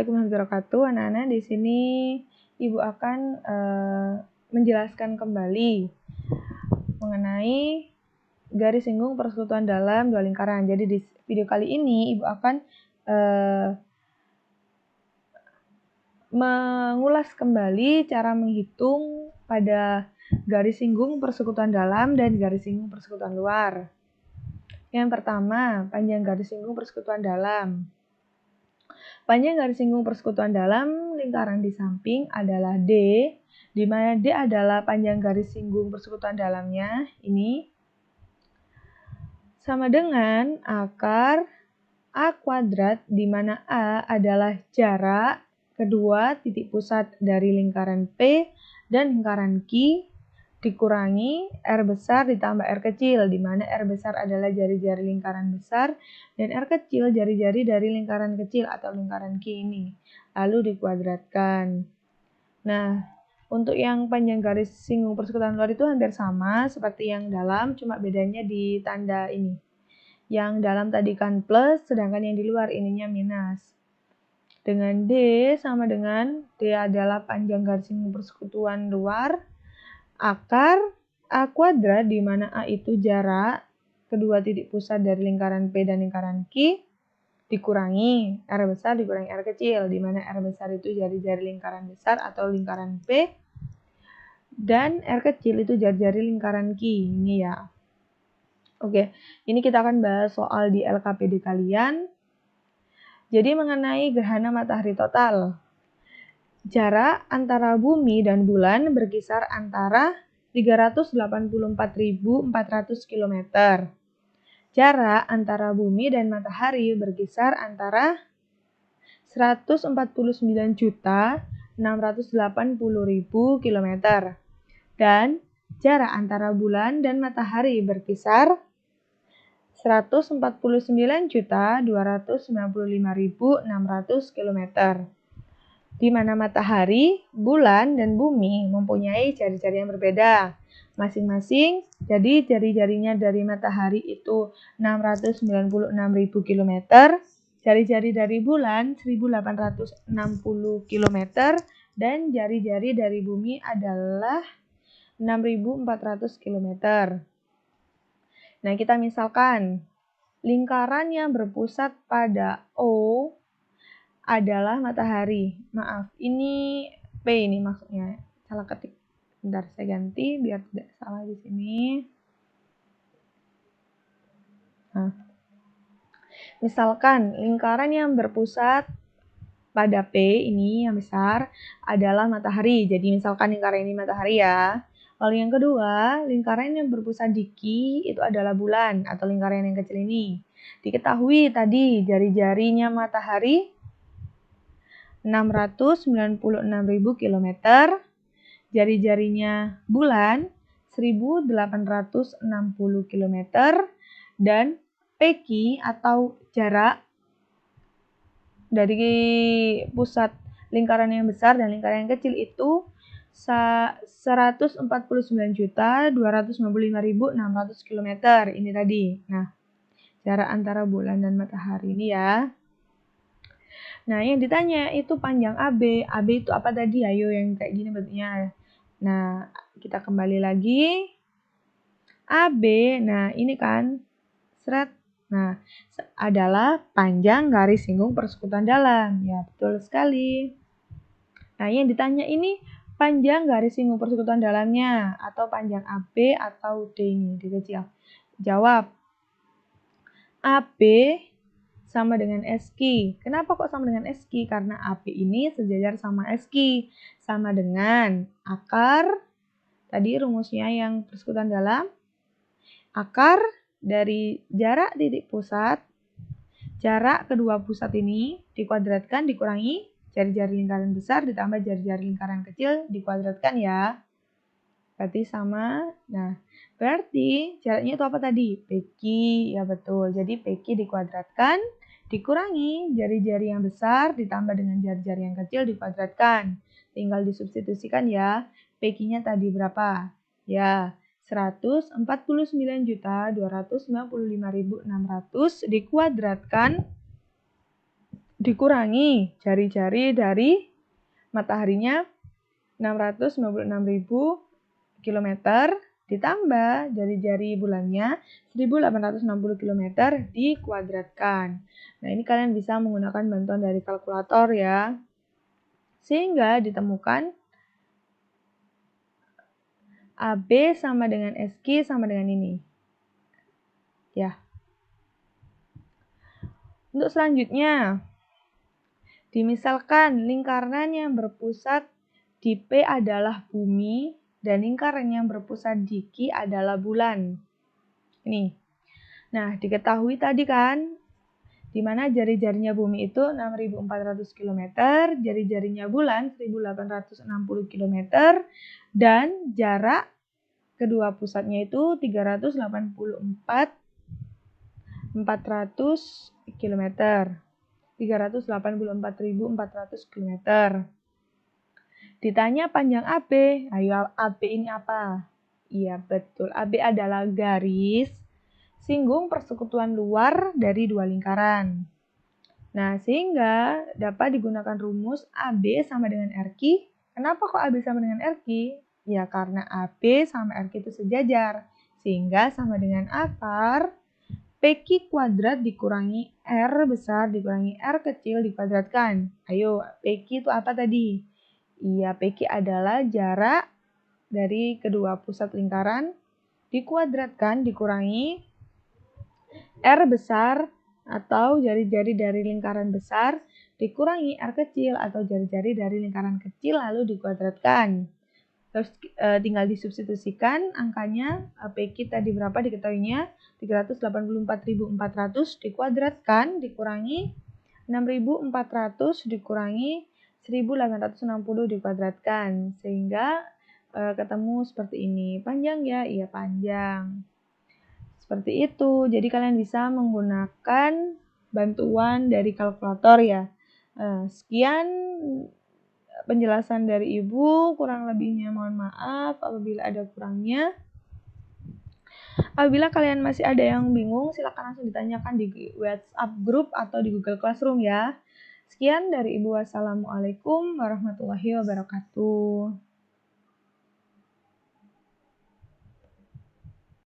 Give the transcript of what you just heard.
Assalamualaikum warahmatullahi wabarakatuh. Anak-anak, di sini Ibu akan menjelaskan kembali mengenai garis singgung persekutuan dalam dua lingkaran. Jadi di video kali ini Ibu akan mengulas kembali cara menghitung pada garis singgung persekutuan dalam dan garis singgung persekutuan luar. Yang pertama, panjang garis singgung persekutuan dalam. Panjang garis singgung persekutuan dalam lingkaran di samping adalah D, di mana D adalah panjang garis singgung persekutuan dalamnya, ini sama dengan akar A kuadrat, di mana A adalah jarak kedua titik pusat dari lingkaran P dan lingkaran Q, dikurangi R besar ditambah R kecil, di mana R besar adalah jari-jari lingkaran besar dan R kecil jari-jari dari lingkaran kecil atau lingkaran Q ini. Lalu dikuadratkan. Nah, untuk yang panjang garis singgung persekutuan luar itu hampir sama seperti yang dalam, cuma bedanya di tanda ini. Yang dalam tadi kan plus, sedangkan yang di luar ininya minus. Dengan D sama dengan D adalah panjang garis singgung persekutuan luar, akar A kuadrat, di mana A itu jarak kedua titik pusat dari lingkaran P dan lingkaran Q, dikurangi R besar dikurangi R kecil, di mana R besar itu jari-jari lingkaran besar atau lingkaran P, dan R kecil itu jari-jari lingkaran Q. Ini ya. Oke, ini kita akan bahas soal di LKPD kalian. Jadi mengenai gerhana matahari total. Jarak antara bumi dan bulan berkisar antara 384.400 km. Jarak antara bumi dan matahari berkisar antara 149.680.000 km. Dan jarak antara bulan dan matahari berkisar 149.295.600 km. Di mana matahari, bulan, dan bumi mempunyai jari-jari yang berbeda. Masing-masing, jadi jari-jarinya dari matahari itu 696.000 km, jari-jari dari bulan 1.860 km, dan jari-jari dari bumi adalah 6.400 km. Nah, kita misalkan lingkaran yang berpusat pada O adalah matahari. Maaf, ini P ini maksudnya. Salah ketik. Bentar, saya ganti biar tidak salah di sini. Nah, misalkan lingkaran yang berpusat pada P ini yang besar adalah matahari. Jadi misalkan lingkaran ini matahari ya. Lalu yang kedua, lingkaran yang berpusat di Q itu adalah bulan atau lingkaran yang kecil ini. Diketahui tadi jari-jarinya matahari 696.000 km, jari-jarinya bulan 1.860 km, dan PQ atau jarak dari pusat lingkaran yang besar dan lingkaran yang kecil itu 149.295.600 km ini tadi. Nah, jarak antara bulan dan matahari ini ya. Nah, yang ditanya itu panjang AB. AB itu apa tadi? Ayo yang kayak gini bentuknya. Nah, kita kembali lagi. AB, nah ini kan seret. Nah, adalah panjang garis singgung persekutuan dalam. Ya, betul sekali. Nah, yang ditanya ini panjang garis singgung persekutuan dalamnya atau panjang AB atau D ini dikecil. Jawab. AB sama dengan SQ. Kenapa kok sama dengan SQ? Karena AB ini sejajar sama SQ. Sama dengan akar, tadi rumusnya yang persekutuan dalam, akar dari jarak titik pusat, jarak kedua pusat ini dikuadratkan dikurangi jari-jari lingkaran besar ditambah jari-jari lingkaran kecil dikuadratkan ya. Berarti sama. Nah, berarti jaraknya itu apa tadi? PQ, ya betul. Jadi PQ dikuadratkan dikurangi jari-jari yang besar ditambah dengan jari-jari yang kecil dikuadratkan. Tinggal disubstitusikan ya. PQ-nya tadi berapa? Ya, 149.295.600 dikuadratkan dikurangi jari-jari dari mataharinya 696.000 kilometer ditambah jari-jari bulannya 1860 km dikuadratkan. Nah, ini kalian bisa menggunakan bantuan dari kalkulator ya. Sehingga ditemukan AB sama dengan SQ sama dengan ini. Ya. Untuk selanjutnya, dimisalkan lingkaran yang berpusat di P adalah bumi dan lingkaran yang berpusat di Q adalah bulan. Ini. Nah, diketahui tadi kan, di mana jari-jarinya bumi itu 6.400 km, jari-jarinya bulan 1.860 km, dan jarak kedua pusatnya itu 384.400 km. 384.400 km. Ditanya panjang AB, ayo AB ini apa? Iya betul, AB adalah garis singgung persekutuan luar dari dua lingkaran. Nah, sehingga dapat digunakan rumus AB sama dengan RQ. Kenapa kok AB sama dengan RQ? Ya karena AB sama RQ itu sejajar, sehingga sama dengan akar PQ kuadrat dikurangi R besar dikurangi R kecil dikuadratkan. Ayo, PQ itu apa tadi? Iya, PQ adalah jarak dari kedua pusat lingkaran dikuadratkan dikurangi R besar atau jari-jari dari lingkaran besar dikurangi R kecil atau jari-jari dari lingkaran kecil lalu dikuadratkan. Terus tinggal disubstitusikan angkanya PQ tadi berapa diketahuinya 384.400 dikuadratkan dikurangi 6.400 dikurangi 1.860 dikuadratkan sehingga ketemu seperti ini. Panjang ya? Iya panjang. Seperti itu. Jadi kalian bisa menggunakan bantuan dari kalkulator ya. Sekian penjelasan dari Ibu, kurang lebihnya mohon maaf apabila ada kurangnya. Apabila kalian masih ada yang bingung, silakan langsung ditanyakan di WhatsApp group atau di Google Classroom ya. Sekian dari Ibu. Wassalamualaikum warahmatullahi wabarakatuh.